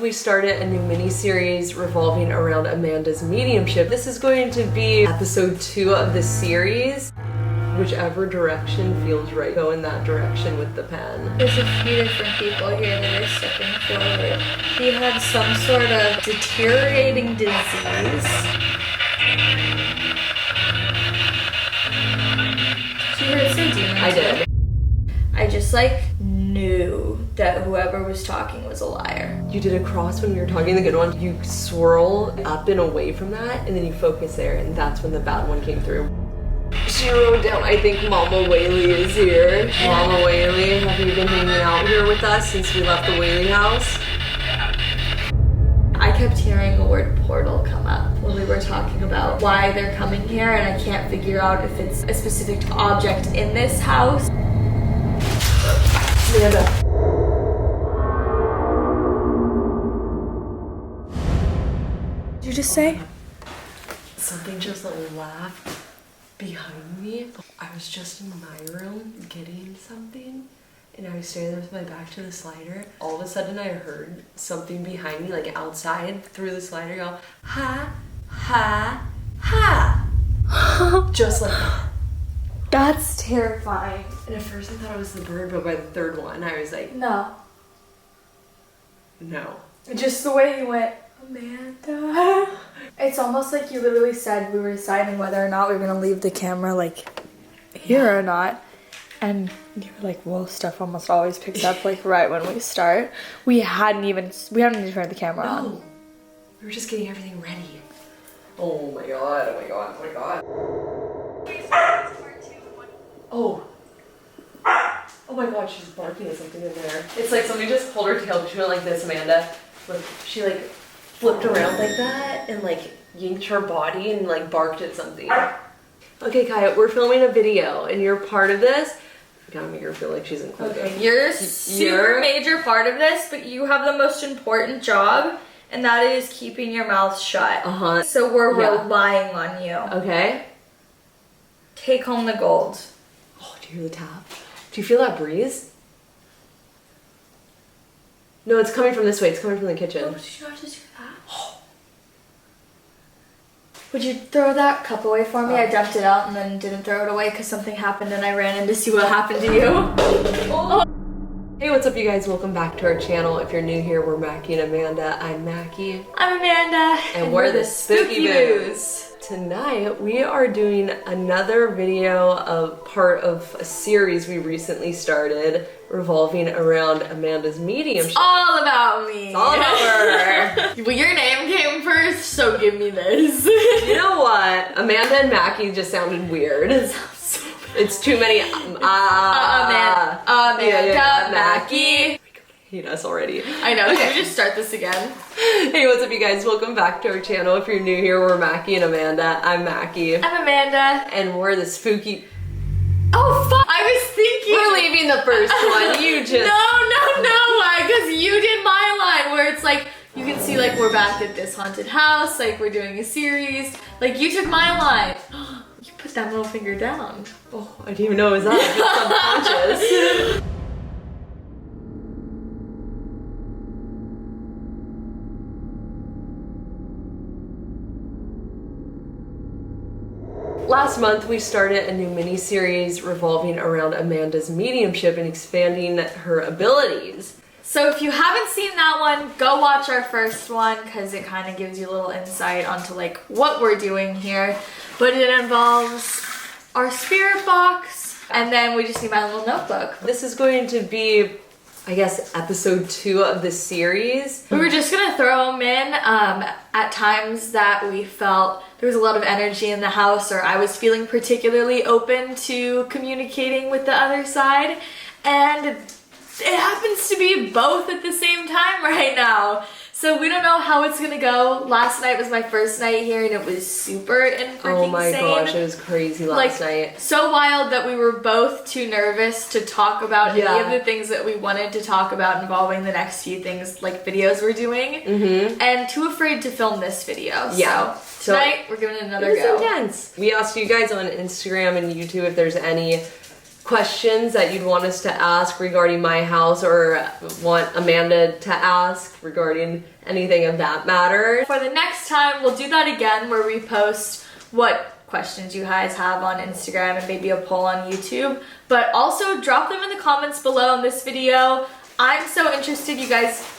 We started a new mini-series revolving around Amanda's mediumship. This is going to be episode 2 of the series. Whichever direction feels right, go in that direction with the pen. There's a few different people here that are stepping forward. He had some sort of deteriorating disease. Did you hear it say demon? I did. I just knew that whoever was talking was a liar. You did a cross when you were talking the good one. You swirl up and away from that, and then you focus there, and that's when the bad one came through. She wrote down, I think Mama Whaley is here. Mama Whaley, have you been hanging out here with us since we left the Whaley house? I kept hearing the word portal come up when we were talking about why they're coming here, and I can't figure out if it's a specific object in this house. Amanda. Did you just say? Something just laughed behind me. I was just in my room getting something, and I was standing there with my back to the slider. All of a sudden I heard something behind me, like outside through the slider, go, ha, ha, ha. Just like that. That's terrifying. And at first I thought it was the bird, but by the third one I was like, No. no. Just the way he went, Amanda. It's almost like you literally said we were deciding whether or not we were going to leave the camera here or not. And you were like, well, stuff almost always picks up right when we start. We haven't even turned the camera on. We were just getting everything ready. Oh my god, oh my god, oh my god. Oh. Oh my god, she's barking at something in there. It's like somebody just pulled her tail, but she went like this, Amanda. Like, she flipped around like that and yanked her body and barked at something. Okay, Kaya, we're filming a video and you're part of this. I gotta make her feel like she's included. Okay, you're a super major part of this, but you have the most important job, and that is keeping your mouth shut. Uh-huh. So we're relying on you. Okay. Take home the gold. Oh, do you hear the tap? Do you feel that breeze? No, it's coming from this way. It's coming from the kitchen. Oh, did you not just hear that? Would you throw that cup away for me? I dumped it out and then didn't throw it away because something happened and I ran in to see what happened to you. Oh. Hey, what's up you guys? Welcome back to our channel. If you're new here, we're Mackie and Amanda. I'm Mackie. I'm Amanda. And we're the Spooky Boos. Tonight, we are doing another video of part of a series we recently started revolving around Amanda's mediumship. It's all about me. It's all about her. Well, your name came first, so give me this. You know what? Amanda and Mackie just sounded weird. It sounds so bad. It's too many Amanda, Mackie. Hate us already. I know, okay. Should we just start this again? Hey, what's up you guys? Welcome back to our channel. If you're new here, we're Mackie and Amanda. I'm Mackie. I'm Amanda. And we're the spooky... Oh, fuck! I was thinking... We're leaving the first one. You just... No, because you did my line where it's you can see we're back at this haunted house, we're doing a series. You took my line. You put that middle finger down. Oh, I didn't even know it was that. Just subconscious. Last month, we started a new mini-series revolving around Amanda's mediumship and expanding her abilities. So if you haven't seen that one, go watch our first one because it kind of gives you a little insight onto what we're doing here. But it involves our spirit box, and then we just need my little notebook. This is going to be, I guess, episode 2 of the series. We were just gonna throw them in at times that we felt there was a lot of energy in the house, or I was feeling particularly open to communicating with the other side, and it happens to be both at the same time right now. So we don't know how it's gonna go. Last night was my first night here and it was super freaking Oh my sane. gosh, it was crazy last night. So wild that we were both too nervous to talk about any of the things that we wanted to talk about involving the next few things, videos we're doing, and too afraid to film this video. Yeah. So tonight we're giving it another go. It was intense. We asked you guys on Instagram and YouTube if there's any questions that you'd want us to ask regarding my house or want Amanda to ask regarding anything of that matter. For the next time, we'll do that again where we post what questions you guys have on Instagram and maybe a poll on YouTube. But also drop them in the comments below on this video. I'm so interested, you guys.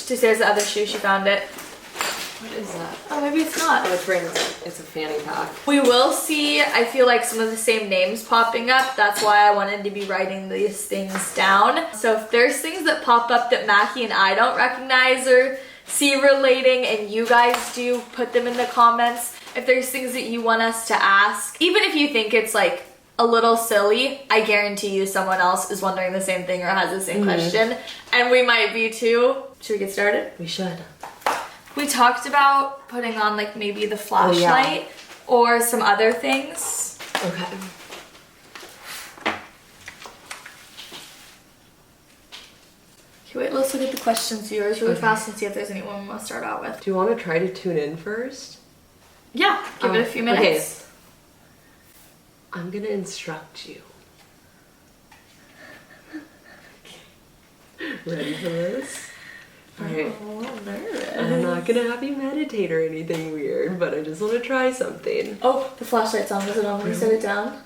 There's the other shoe, she found it. What is that? Oh, maybe it's not. Oh, it's a fanny pack. We will see, I feel like, some of the same names popping up. That's why I wanted to be writing these things down. So if there's things that pop up that Mackie and I don't recognize or see relating and you guys do, put them in the comments. If there's things that you want us to ask, even if you think it's like a little silly, I guarantee you someone else is wondering the same thing or has the same question. And we might be too. Should we get started? We should. We talked about putting on like maybe the flashlight or some other things. Okay. Okay, wait, let's look at the questions, viewers, really fast and see if there's anyone we want to start out with. Do you want to try to tune in first? Yeah, give it a few minutes. Okay. I'm gonna instruct you. Ready for this? Alright. Oh, I'm nervous. I'm not gonna have you meditate or anything weird, but I just want to try something. Oh, the flashlight's on. Was it on when you set it down?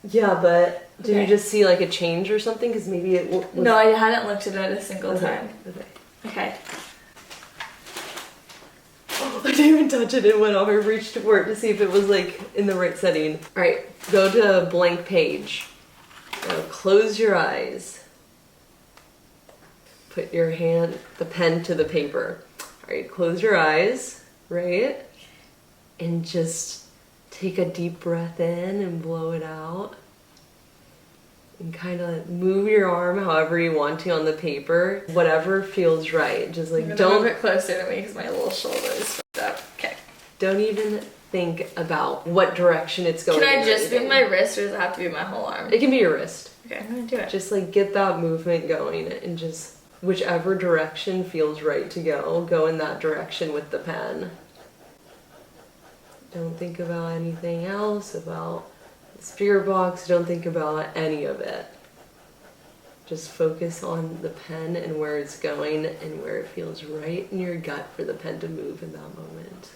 Yeah, but did Okay. you just see like a change or something? Because maybe it was... No, I hadn't looked at it a single time. Okay. Okay. I didn't even touch it. It went off. I reached for it to see if it was like in the right setting. Alright, go to a blank page. Now close your eyes. Put your hand, the pen to the paper. Alright, close your eyes, right? And just take a deep breath in and blow it out. And kind of move your arm however you want to on the paper. Whatever feels right. Just like don't... move it closer to me because my little shoulder is fucked up. Okay. Don't even think about what direction it's going. Can I or just anything. move my wrist or does it have to be my whole arm? It can be your wrist. Okay, I'm gonna do it. Just like get that movement going and just whichever direction feels right to go in that direction with the pen. Don't think about anything else, about the spirit box, don't think about any of it. Just focus on the pen and where it's going and where it feels right in your gut for the pen to move in that moment.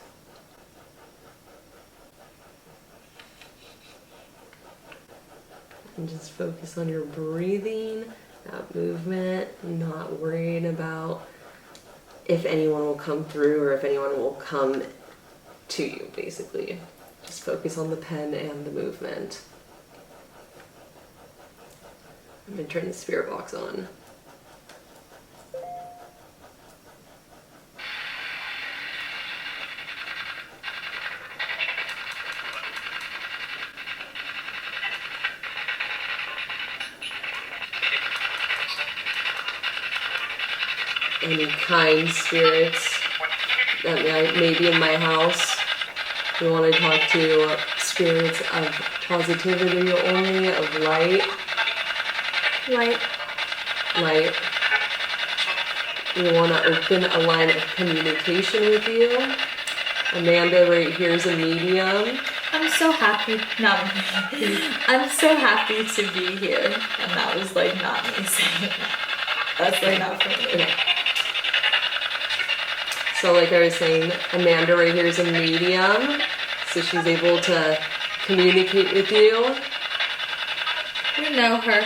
And just focus on your breathing, that movement, not worrying about if anyone will come through or if anyone will come to you, basically. Just focus on the pen and the movement. I'm going to turn the spirit box on. Any kind spirits that may be in my house. We want to talk to spirits of positivity only, of light. Light. We want to open a line of communication with you. Amanda right here is a medium. I'm so happy. I'm so happy to be here. And that was like not me saying that. That's like not for me. Okay. So like I was saying, Amanda right here is a medium, so she's able to communicate with you. We know her.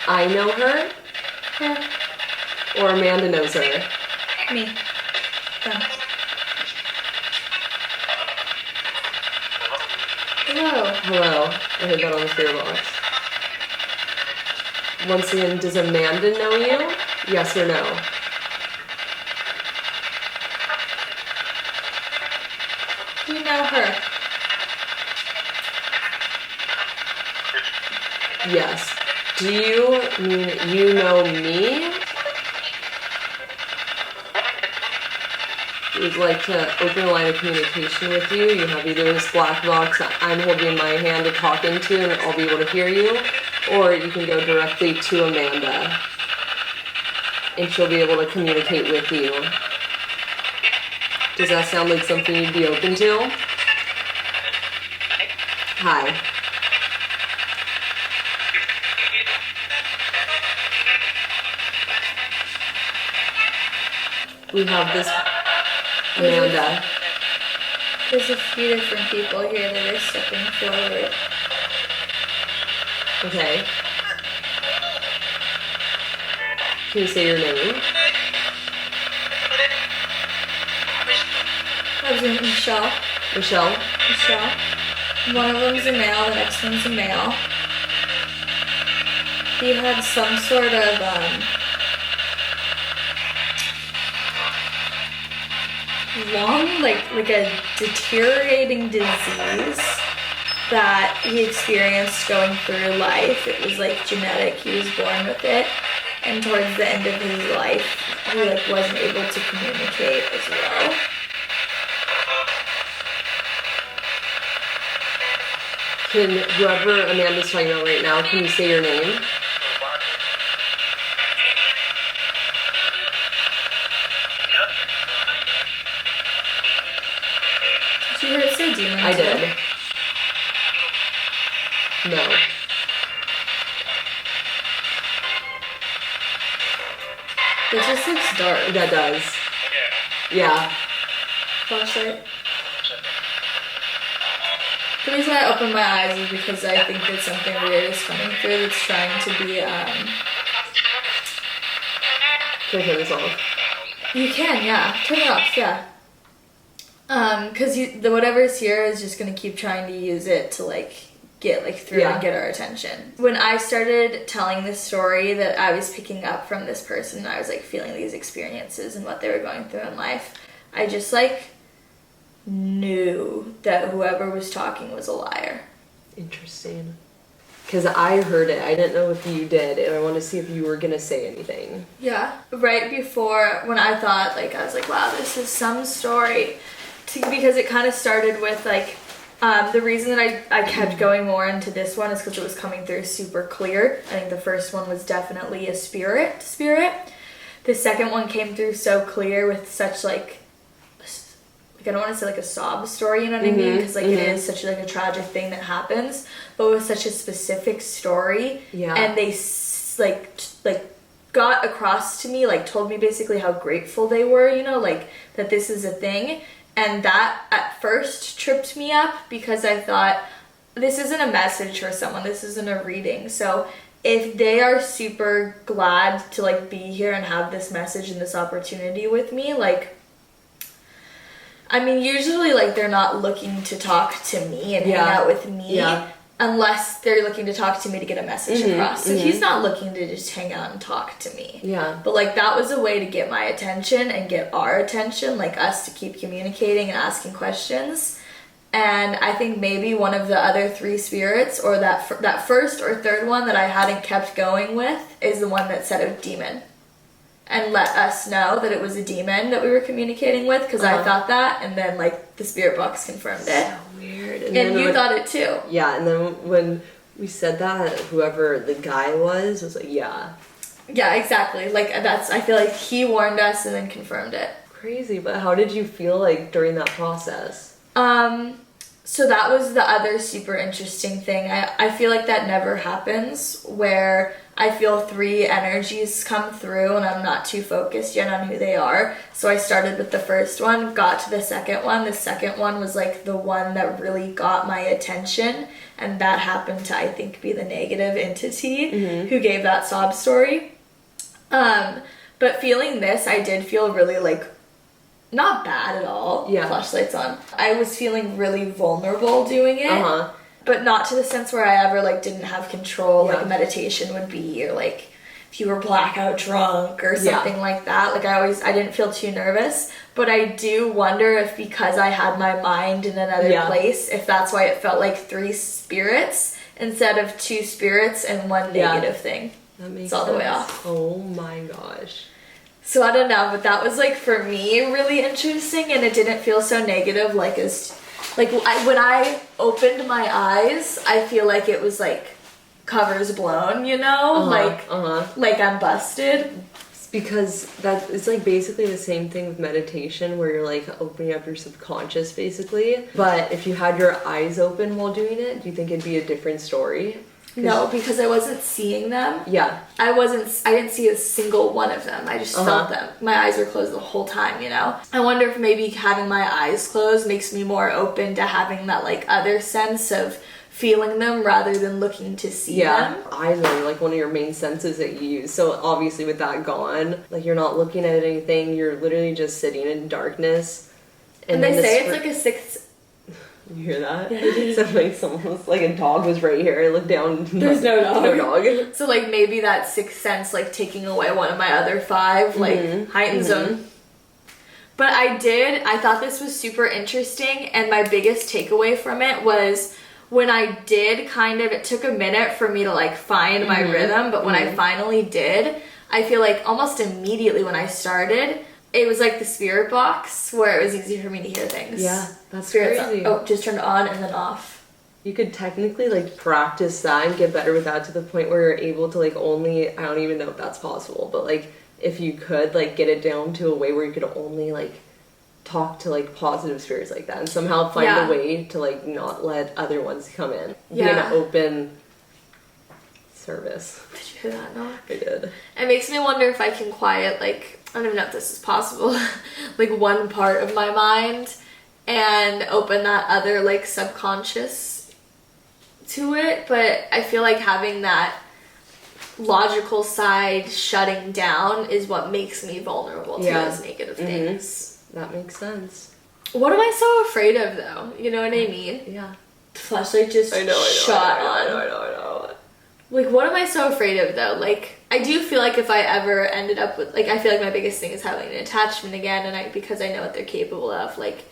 I know her, Her. or Amanda knows her. Me. Them. Hello. Hello, I heard that on the spirit box. Once again, does Amanda know you? Yes or no? We know her. Yes. Do you mean you know me? We'd like to open a line of communication with you. You have either this black box that I'm holding in my hand to talk into and I'll be able to hear you, or you can go directly to Amanda and she'll be able to communicate with you. Does that sound like something you'd be open to? Hi. We have this Amanda. There's a few different people here that are stepping forward. Okay. Can you say your name? How's your Michelle? Michelle? Michelle. One of them's a male, the next one's a male. He had some sort of, long, like a deteriorating disease that he experienced going through life. It was like genetic, he was born with it. And towards the end of his life, he like wasn't able to communicate as well. Can whoever Amanda's talking about right now, can you say your name? Did you hear it say demon? I did. No. It just looks dark. That does. Yeah. Flashlight. The reason I opened my eyes is because I think that something weird is coming through that's trying to be, Can I turn this off? You can, yeah. Turn it off, yeah. Cause whatever's here is just gonna keep trying to use it to like get like through and get our attention. When I started telling this story that I was picking up from this person, I was like feeling these experiences and what they were going through in life, I just like knew that whoever was talking was a liar. Interesting. Because I heard it. I didn't know if you did, and I wanted to see if you were going to say anything. Yeah. Right before, when I thought, like, I was like, wow, this is some story. Because it kind of started with, like, the reason that I kept going more into this one is because it was coming through super clear. I think the first one was definitely a spirit. The second one came through so clear with such, like I don't want to say like a sob story, you know what I mean? Because like it is such like a tragic thing that happens, but with such a specific story. Yeah. And they like got across to me, like told me basically how grateful they were, you know, like that this is a thing. And that at first tripped me up because I thought, this isn't a message for someone, this isn't a reading. So if they are super glad to like be here and have this message and this opportunity with me, like, I mean, usually, like, they're not looking to talk to me and hang out with me unless they're looking to talk to me to get a message across. So he's not looking to just hang out and talk to me. Yeah. But, like, that was a way to get my attention and get our attention, like, us to keep communicating and asking questions. And I think maybe one of the other three spirits, or that first or third one that I hadn't kept going with, is the one that said a demon. And let us know that it was a demon that we were communicating with, because I thought that, and then like the spirit box confirmed it. So weird. And you thought it too. Yeah, and then when we said that, whoever the guy was like, yeah. Yeah, exactly. Like I feel like he warned us and then confirmed it. Crazy, but how did you feel like during that process? So that was the other super interesting thing. I feel like that never happens, where I feel three energies come through and I'm not too focused yet on who they are. So I started with the first one, got to the second one. The second one was like the one that really got my attention, and that happened to, I think, be the negative entity who gave that sob story. But feeling this, I did feel really like not bad at all. Yeah. Flashlights on. I was feeling really vulnerable doing it. But not to the sense where I ever like didn't have control, like meditation would be, or like if you were blackout drunk or something like that. Like I didn't feel too nervous, but I do wonder if because I had my mind in another place, if that's why it felt like three spirits instead of two spirits and one negative thing. That makes sense. All the way off. Oh my gosh. So I don't know, but that was like for me really interesting, and it didn't feel so negative when I opened my eyes, I feel like it was like covers blown, you know? Like I'm busted. It's because it's like basically the same thing with meditation, where you're like opening up your subconscious basically. But if you had your eyes open while doing it, do you think it'd be a different story? No, because I wasn't seeing them. Yeah. I didn't see a single one of them. I just felt them. My eyes were closed the whole time, you know? I wonder if maybe having my eyes closed makes me more open to having that, like, other sense of feeling them rather than looking to see them. Eyes are like one of your main senses that you use. So obviously with that gone, like you're not looking at anything, you're literally just sitting in darkness. And they say it's like a sixth. You hear that? Yeah, I did. So like someone was like a dog was right here. I looked down. There's no dog. No dog. So like maybe that sixth sense, like taking away one of my other five, like heightened zone. But I thought this was super interesting, and my biggest takeaway from it was when I did it took a minute for me to like find my rhythm, but when I finally did, I feel like almost immediately when I started, it was like the spirit box where it was easy for me to hear things. Yeah, that's Spirits crazy. just turned on and then off. You could technically like practice that and get better with that to the point where you're able to like only, I don't even know if that's possible, but like if you could like get it down to a way where you could only like talk to like positive spirits like that and somehow find a way to like not let other ones come in. Be an open service. Did you hear that knock? I did. It makes me wonder if I can quiet, like, I don't even know if this is possible, like one part of my mind and open that other like subconscious to it, but I feel like having that logical side shutting down is what makes me vulnerable to those negative things. That makes sense. What am I so afraid of though? You know what I mean? Yeah. The flashlight just shot on. I know. Like, what am I so afraid of though? Like, I do feel like if I ever ended up with, like, I feel like my biggest thing is having an attachment again, and because I know what they're capable of, like,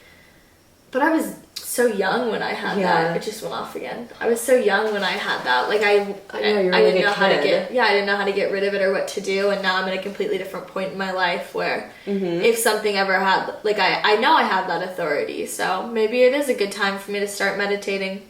but I was so young when I had that. It just went off again. I was so young when I had that. Like, I didn't know how to I didn't know how to get rid of it or what to do, and now I'm at a completely different point in my life where if something ever had, like, I know I have that authority, so maybe it is a good time for me to start meditating.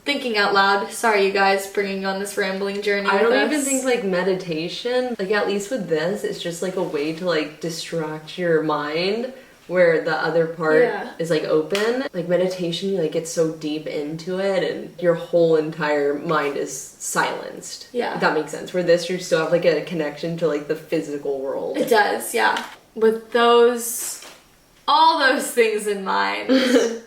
Thinking out loud. Sorry, you guys, bringing you on this rambling journey. I don't even think like meditation, like at least with this, it's just like a way to like distract your mind where the other part is like open. Like meditation, you like get so deep into it and your whole entire mind is silenced. Yeah. If that makes sense. Where this, you still have like a connection to like the physical world. It does, yeah. With all those things in mind.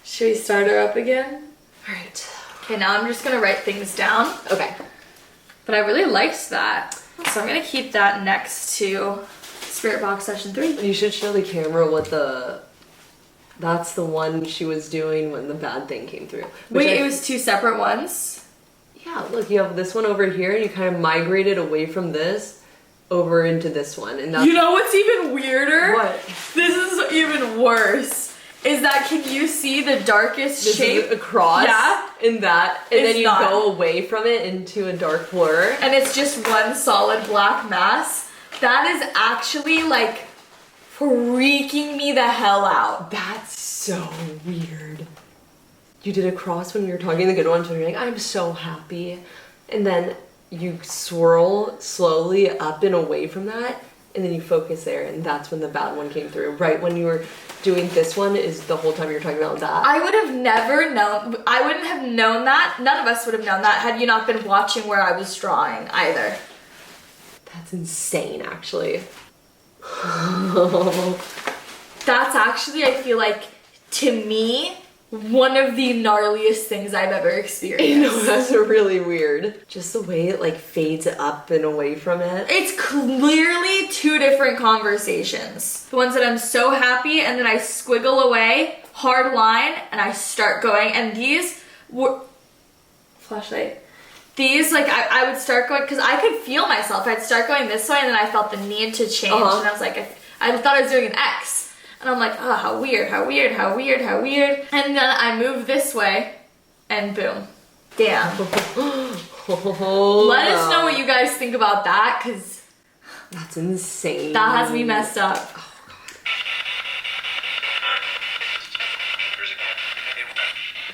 Should we start her up again? Alright. Okay, now I'm just gonna write things down. Okay. But I really liked that. So I'm gonna keep that next to Spirit Box Session 3. You should show the camera what that's the one she was doing when the bad thing came through. Wait, it was two separate ones? Yeah, look, you have this one over here and you kind of migrated away from this over into this one. And that's... You know what's even weirder? What? This is even worse. Is that, can you see the darkest shape? Is across in that, and it's then you go away from it into a dark blur. And it's just one solid black mass. That is actually like freaking me the hell out. That's so weird. You did a cross when you were talking the good ones when you're like, I'm so happy. And then you swirl slowly up and away from that, and then you focus there, and that's when the bad one came through. Right when you were doing this one is the whole time you were talking about that. I would have never known, I wouldn't have known that, none of us would have known that had you not been watching where I was drawing either. That's insane, actually. That's actually, I feel like, to me, one of the gnarliest things I've ever experienced. You know, that's really weird. Just the way it like fades up and away from it. It's clearly two different conversations. The ones that I'm so happy and then I squiggle away, hard line, and I start going. And these were... Flashlight. These, like, I would start going, because I could feel myself. I'd start going this way and then I felt the need to change. And I was like, I thought I was doing an X. And I'm like, oh, how weird, how weird, how weird, how weird. And then I move this way, and boom. Damn. Let us know what you guys think about that, because... That's insane. That has me messed up.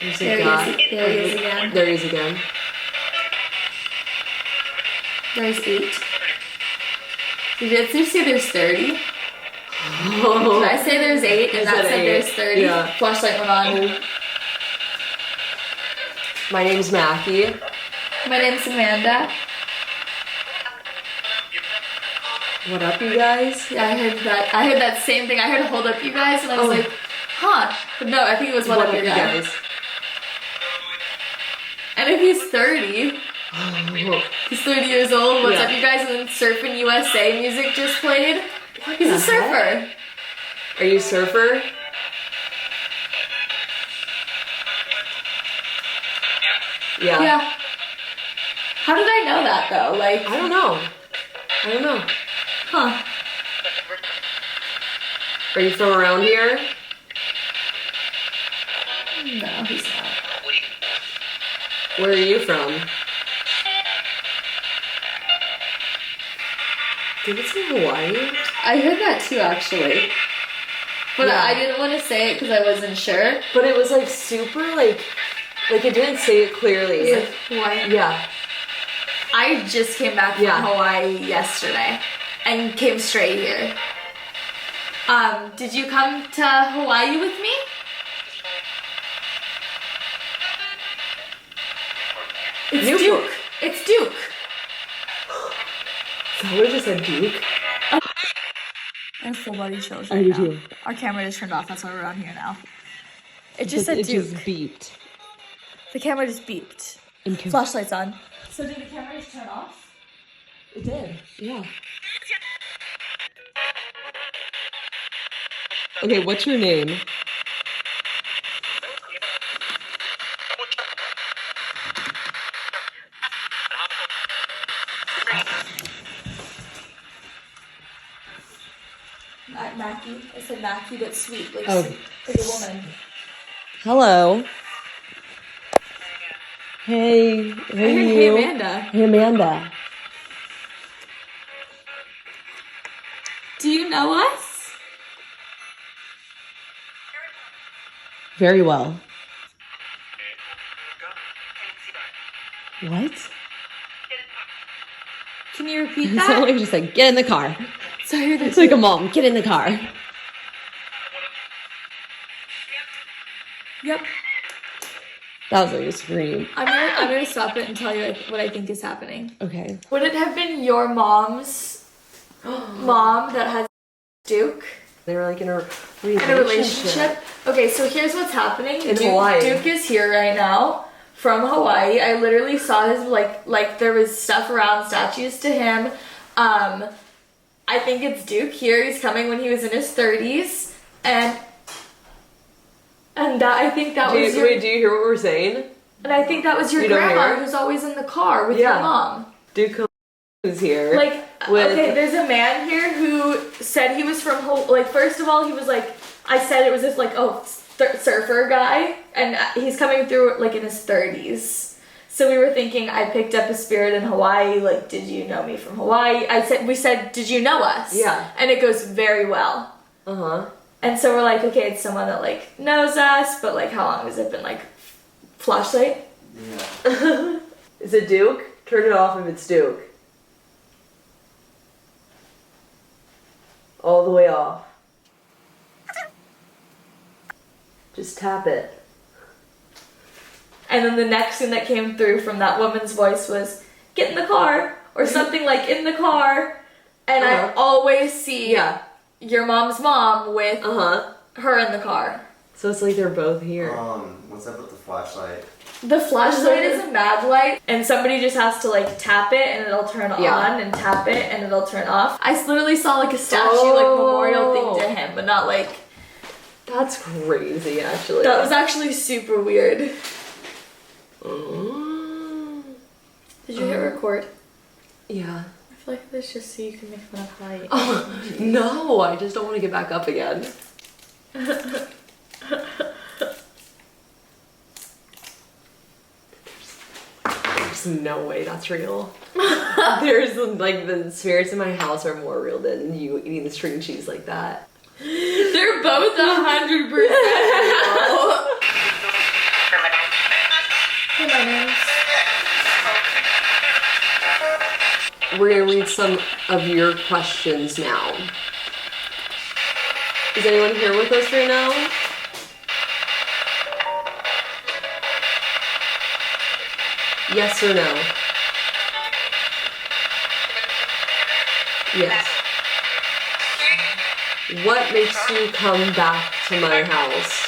Oh, God. There he is again. There he is again. There's 8. Did you say there's 30? Oh. Did I say there's 8 and that said there's 30? Yeah. Flashlight went on. My name's Mackie. My name's Amanda. What up, you guys? Yeah, I heard that. I heard that same thing. I heard hold up, you guys, and I was like, huh. But no, I think it was what up, you guys. And if he's 30, he's 30 years old, what's up, you guys? And then Surfing USA music just played. He's a surfer. Are you a surfer? Yeah. Yeah. How did I know that though? Like, I don't know. Huh. Are you from around here? No, he's not. Where are you from? Did it say Hawaii? I heard that too, actually. But Yeah. I didn't want to say it because I wasn't sure. But it was like super like it didn't say it clearly. It's like Hawaii. Yeah. I just came back from Hawaii yesterday and came straight here. Did you come to Hawaii with me? It's Newport. Duke. It's Duke. Is that what it just said, Duke? I have full body chills I right do now. too. Our camera just turned off. That's why we're on here now. It just said It Duke. just beeped. The camera just beeped. Flashlight's on. So did the camera just turn off? It did. Yeah. Okay, what's your name? Mackie. I said Mackie, but sweet, like Oh. sweet, like a woman. Hello. Hey, who are you? Hey, Amanda. Hey, Amanda. Do you know us? Very well. What? Can you repeat It's that? like just like, get in the car. Sorry, It's like a mom, get in the car. Yep. That was like a scream. I'm gonna stop it and tell you what I think is happening. Okay. Would it have been your mom's mom that has Duke? They were like in a relationship? Okay, so here's what's happening. In Hawaii. Duke is here right now from Hawaii. I literally saw his like there was stuff around, statues to him. I think it's Duke here. He's coming when he was in his 30s, and that I think that was your. Wait, do you hear what we're saying? And I think that was your You don't grandma hear? who's always in the car with your mom. Duke is here. Like, okay, there's a man here who said he was from like. First of all, he was like, I said it was this like surfer guy, and he's coming through like in his 30s. So we were thinking, I picked up a spirit in Hawaii. Like, did you know me from Hawaii? We said, did you know us? Yeah. And it goes very well. And so we're like, okay, it's someone that like knows us, but like, how long has it been? Like, flashlight. Yeah. Is it Duke? Turn it off if it's Duke. All the way off. Just tap it. And then the next thing that came through from that woman's voice was, get in the car, or something like in the car. And I always see your mom's mom with her in the car. So it's like they're both here. What's up with the flashlight? The flashlight is a mag light, and somebody just has to like tap it and it'll turn on, and tap it and it'll turn off. I literally saw like a statue, like memorial thing to him, but not like... That's crazy, actually. That was actually super weird. Did you hit record? Yeah. I feel like this just so you can make fun of Hawaii. Oh, no, I just don't want to get back up again. There's no way that's real. There's like the spirits in my house are more real than you eating the string cheese like that. They're both 100% real. Hey, my name's... We're gonna read some of your questions now. Is anyone here with us right now? Yes or no? Yes. What makes you come back to my house?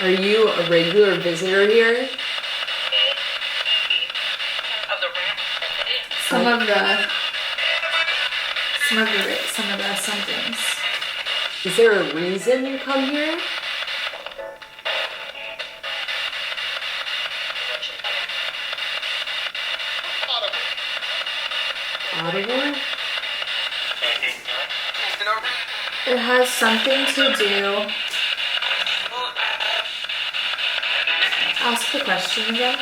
Are you a regular visitor here? Some of the somethings. Is there a reason you come here? Audible? It has something to do. Ask the question again.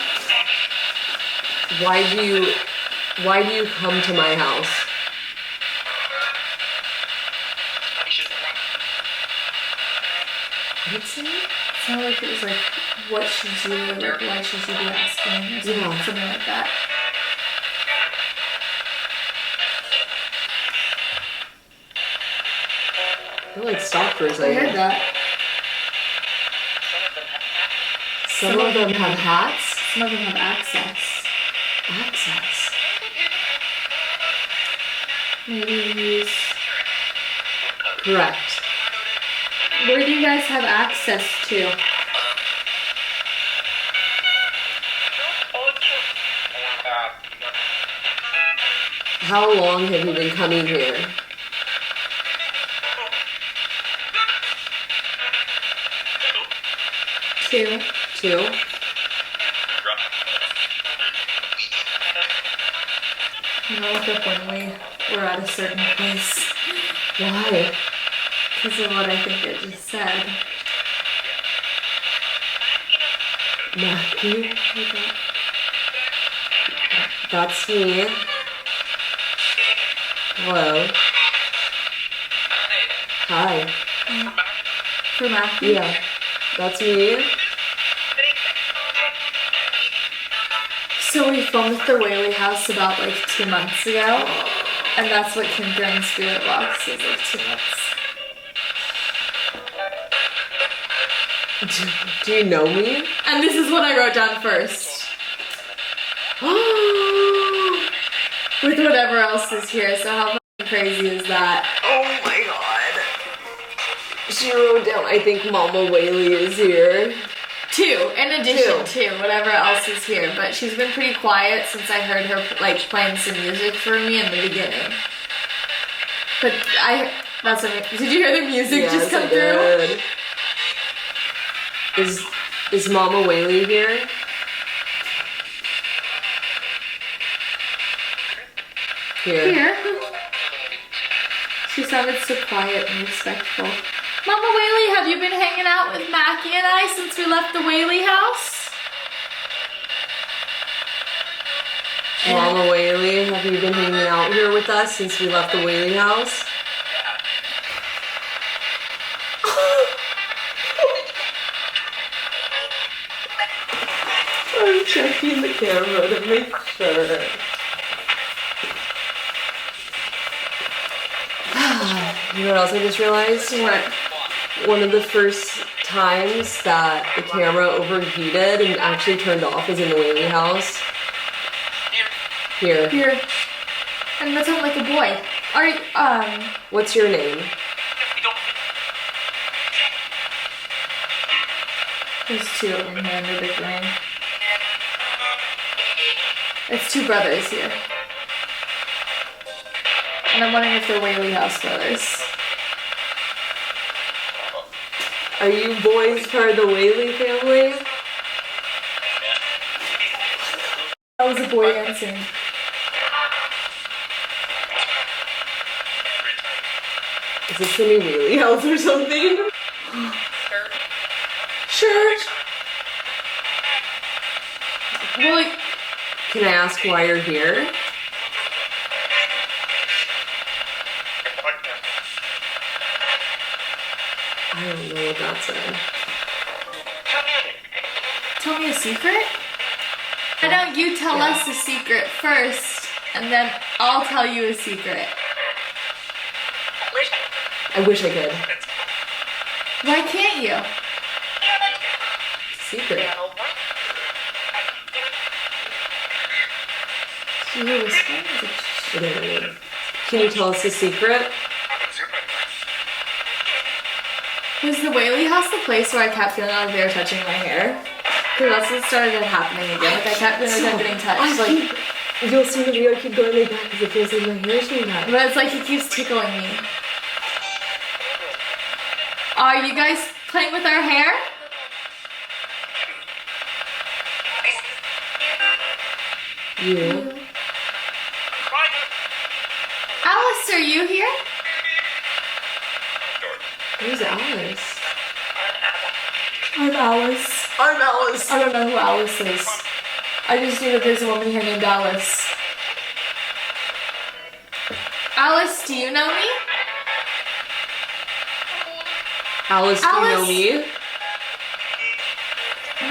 Why do you come to my house? What's it? It sounded like it was like, what should you, like, why should you be asking, or something, Yeah. something like that. They're like stalkers, I heard that. Some of them have hats. Some of them have access. Access. Maybe these. Correct. Where do you guys have access to? How long have you been coming here? Two. 2? You know, look up when we're at a certain place. Why? Because of what I think it just said. Mackie? That's me. Hello. Hi. For Mackie? Yeah, that's me. So we filmed at the Whaley house about like 2 months ago. And that's what came through in Spirit Box is like 2 months. Do you know me? And this is what I wrote down first. With whatever else is here. So how fucking crazy is that? Oh my god. She wrote down, I think Mama Whaley is here. 2, in addition Two. to whatever else is here. But she's been pretty quiet since I heard her like playing some music for me in the beginning. But that's what, did you hear the music just come through? Is Mama Whaley here? Here. She sounded so quiet and respectful. Mama Whaley, have you been hanging out with Mackie and I since we left the Whaley house? Mama Whaley, have you been hanging out here with us since we left the Whaley house? I'm checking the camera to make sure. You know what else I just realized? What? One of the first times that the camera overheated and actually turned off was in the Whaley house. Here. Here. And that sounded like a boy. Alright, What's your name? there's 2 of them here in the big ring. It's 2 brothers here. And I'm wondering if they're Whaley house brothers. Are you boys part of the Whaley family? That was a boy answering. Is this the new Whaley house or something? Church! Well, like, Can I ask why you're here? know what that said. Tell me a secret? Why don't you tell us a secret first, and then I'll tell you a secret. I wish I could. Why can't you? Secret. Do you hear whispering? Can you tell us the secret? Was the Whaley house the place where I kept feeling like they were touching my hair? Because that's what started happening again. Like I kept feeling like I'm getting touched. Like, you'll see the video, I keep going like that because it feels like my hair's being touched. but it's like he keeps tickling me. Are you guys playing with our hair? You? Alice, are you here? Who's Alice? I'm Alice. I'm Alice. I don't know who Alice is. I just knew that there's a woman here named Alice. Alice, do you know me? Alice, do you know Alice? me?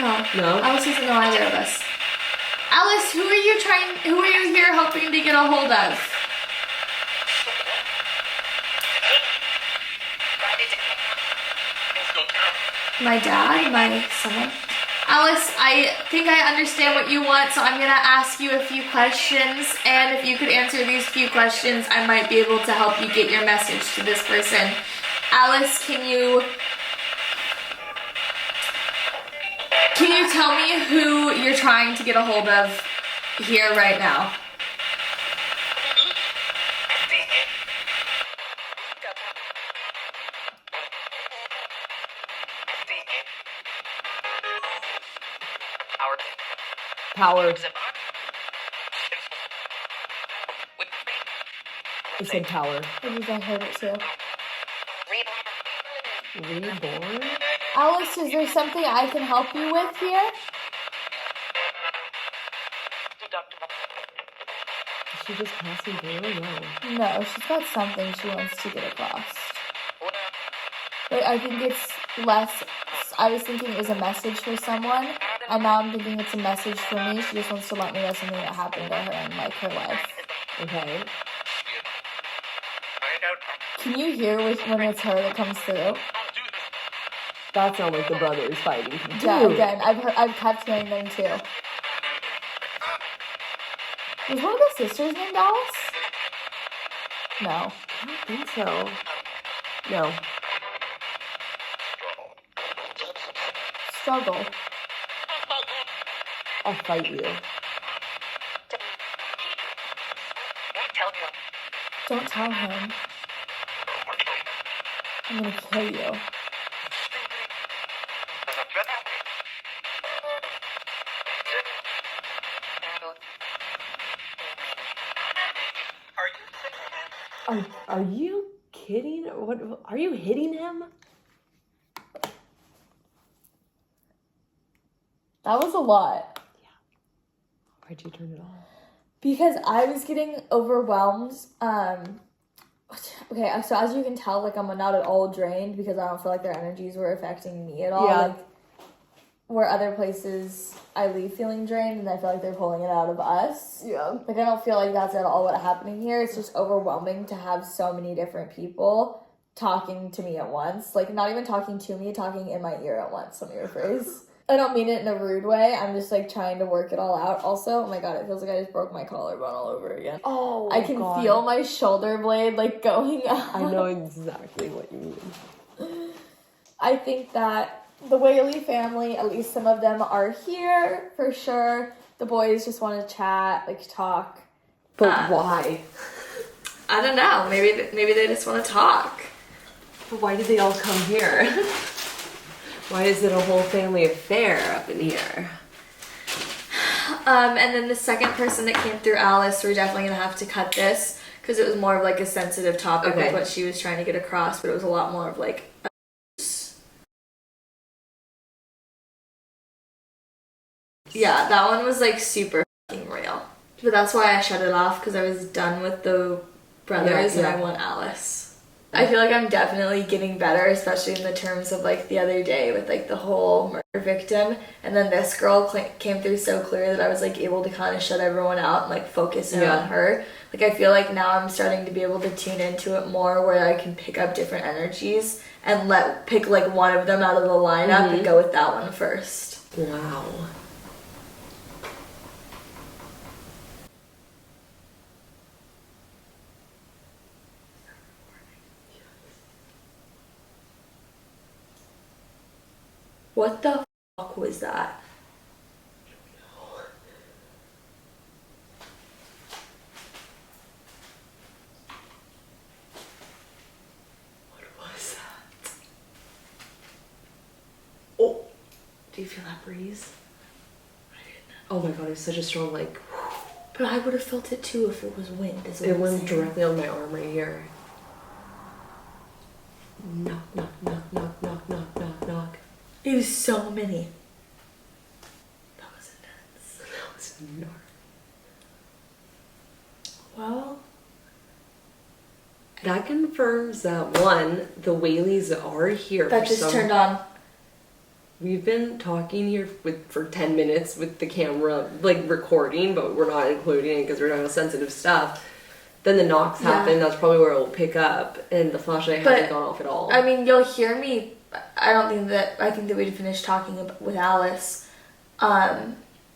No. No? Alice doesn't know either of us. Alice, who are you here hoping to get a hold of? My dad? My someone? Alice, I think I understand what you want, so I'm gonna ask you a few questions, and if you could answer these few questions, I might be able to help you get your message to this person. Alice, can you tell me who you're trying to get a hold of here right now? Power. I said power. I think I heard it too. Reborn? Alice, is there something I can help you with here? Is she just passing through? No. No, she's got something she wants to get across. But I think it's less. I was thinking it was a message for someone, and now I'm thinking it's a message for me. She just wants to let me know something that happened to her in like her life. Okay. Can you hear when it's her that comes through? That sounds like the brothers fighting. Yeah, again, I've kept hearing them too. Was one of the sisters named Alice? No. I don't think so. No. Struggle. I'll fight you. Don't tell him. I'm gonna kill you. Are you kidding? What? Are you hitting him? That was a lot. Why'd you turn it off? Because I was getting overwhelmed. Okay, so as you can tell, like, I'm not at all drained because I don't feel like their energies were affecting me at all. Yeah. Like, where other places I leave feeling drained and I feel like they're pulling it out of us. Yeah. Like, I don't feel like that's at all what's happening here. It's just overwhelming to have so many different people talking to me at once. Like, not even talking to me, talking in my ear at once, let me rephrase. I don't mean it in a rude way. I'm just, like, trying to work it all out. Also, oh my god, it feels like I just broke my collarbone all over again. Oh, I can feel my shoulder blade, like, going up. I know exactly what you mean. I think that the Whaley family, at least some of them, are here for sure. The boys just want to chat, like, talk. But why? I don't know. Maybe they just want to talk. But why did they all come here? Why is it a whole family affair up in here? And then the second person that came through, Alice, we're definitely going to have to cut this because it was more of like a sensitive topic of what she was trying to get across, but it was a lot more of like yeah, that one was like super fucking real. But that's why I shut it off because I was done with the brothers and I want Alice. I feel like I'm definitely getting better, especially in the terms of like the other day with like the whole murder victim, and then this girl came through so clear that I was like able to kind of shut everyone out and like focus in on her. Like I feel like now I'm starting to be able to tune into it more, where I can pick up different energies and pick like one of them out of the lineup and go with that one first. Wow. What the fuck was that? What was that? Oh, do you feel that breeze? I didn't. Oh my god, it's such a strong like. But I would have felt it too if it was wind. It went directly on my arm right here. Knock, knock, knock, knock, knock, knock, knock, knock. It was so many. That was intense. That was gnarly. Well, that confirms that one, the Whaleys are here. that just turned on. We've been talking here for 10 minutes with the camera, like recording, but we're not including it because we're talking about sensitive stuff. Then the knocks happen. That's probably where it will pick up, and the flashlight hasn't gone off at all. I mean, you'll hear me. I think that we'd finished talking with Alice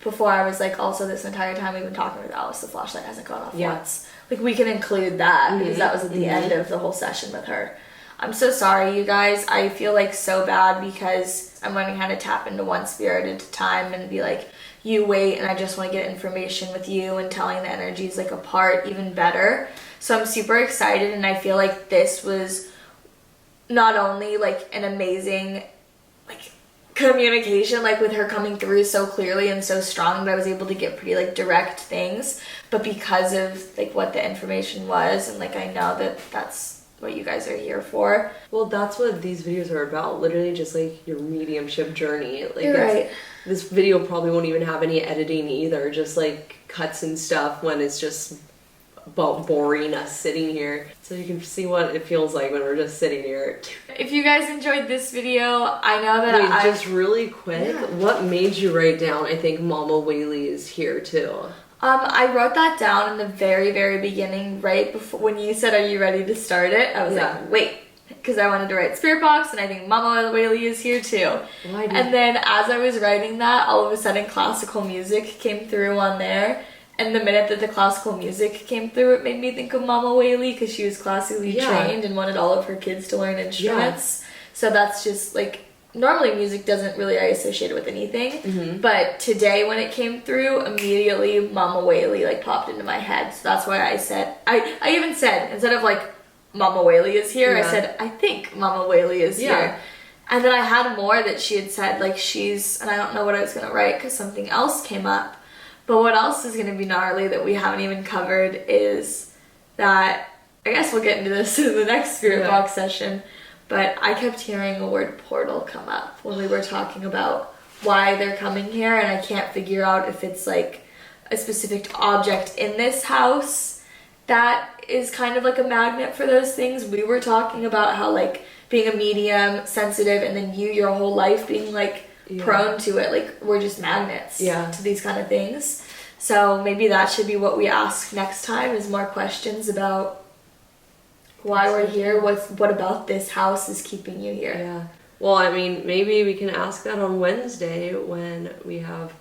before I was like, also this entire time we've been talking with Alice, the flashlight hasn't gone off once. Like we can include that because that was at the end of the whole session with her. I'm so sorry, you guys. I feel like so bad because I'm learning how to tap into one spirit at a time and be like, you wait, and I just want to get information with you, and telling the energies like apart even better. So I'm super excited, and I feel like this was not only like an amazing like communication, like with her coming through so clearly and so strong that I was able to get pretty like direct things, but because of like what the information was, and like I know that that's what you guys are here for. Well, that's what these videos are about. Literally just like your mediumship journey. Like You're right. This video probably won't even have any editing either. Just like cuts and stuff when it's just about boring us sitting here. So you can see what it feels like when we're just sitting here. If you guys enjoyed this video, I know that just really quick, what made you write down, I think Mama Whaley is here too? I wrote that down in the very, very beginning, right before when you said, "Are you ready to start it?" I was like, "Wait," because I wanted to write Spirit Box, and I think Mama Whaley is here too. And then as I was writing that, all of a sudden classical music came through on there. And the minute that the classical music came through, it made me think of Mama Whaley because she was classically trained and wanted all of her kids to learn instruments. So that's just like, normally music doesn't really associate it with anything, but today when it came through, immediately Mama Whaley like popped into my head. So that's why I said, I even said, instead of like Mama Whaley is here, I said, I think Mama Whaley is here. And then I had more that she had said, like she's, and I don't know what I was gonna write because something else came up. But what else is going to be gnarly that we haven't even covered is that, I guess we'll get into this in the next Spirit Box session, but I kept hearing the word portal come up when we were talking about why they're coming here, and I can't figure out if it's like a specific object in this house that is kind of like a magnet for those things. We were talking about how like being a medium, sensitive, and then your whole life being like prone to it, like we're just magnets to these kind of things. So maybe that should be what we ask next time, is more questions about why we're here, what about this house is keeping you here. Well, I mean, maybe we can ask that on Wednesday when we have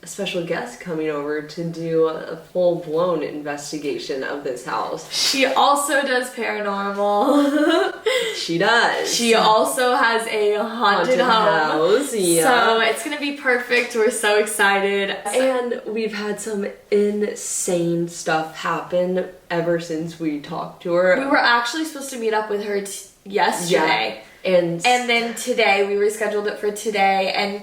a special guest coming over to do a full-blown investigation of this house. She also does paranormal. She does. She also has a haunted house. So it's gonna be perfect. We're so excited. And we've had some insane stuff happen ever since we talked to her. We were actually supposed to meet up with her yesterday. And then today, we rescheduled it for today, and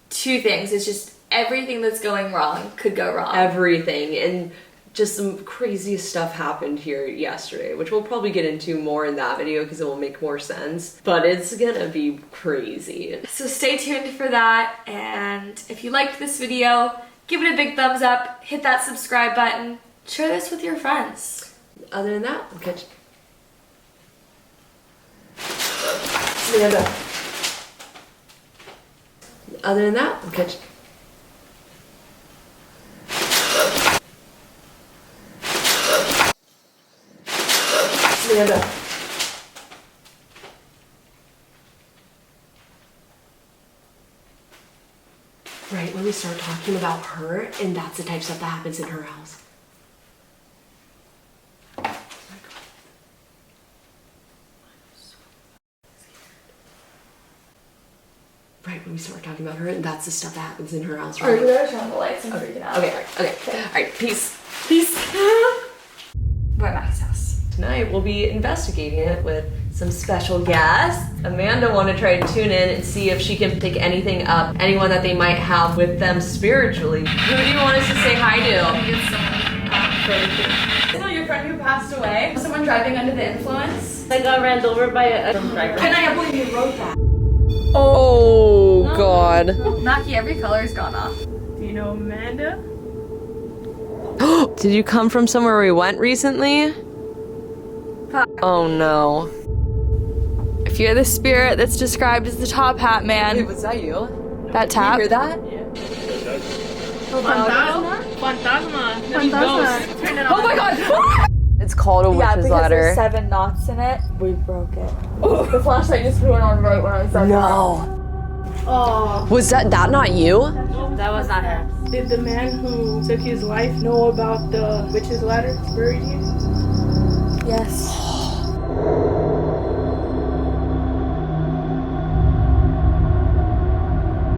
two things. It's just everything that's going wrong could go wrong. Everything. And just some crazy stuff happened here yesterday, which we'll probably get into more in that video because it will make more sense. But it's gonna be crazy. So stay tuned for that. And if you liked this video, give it a big thumbs up, hit that subscribe button, share this with your friends. Other than that, we'll catch you. Amanda. Other than that, we'll catch. Amanda. Right when we start talking about her, and that's the type of stuff that happens in her house. Right when we start talking about her, and that's the stuff that happens in her house. Alright, Right? we gotta turn on the lights. I'm freaking out. Okay. Alright, peace. Peace. We're at Mackie's house. Tonight we'll be investigating it with some special guests. Amanda wanted to try to tune in and see if she can pick anything up, anyone that they might have with them spiritually. Who do you want us to say hi to? It's someone So your friend who passed away? Someone driving under the influence? I got ran over by a driver. And I can't believe you wrote that. Oh God. Mackie, every color's gone off. Do you know Amanda? Did you come from somewhere we went recently? Oh no. If you're the spirit that's described as the top hat man, Wait, was that you? that tap. You hear that? Fantasma. Turn it on. Oh my God! It's called a Yeah, witch's because ladder. there's 7 knots in it. We broke it. The flashlight just went on right when I was done. No. Oh, Was that not you? that was not her. Did the man who took his life know about the witch's ladder spirit? Yes.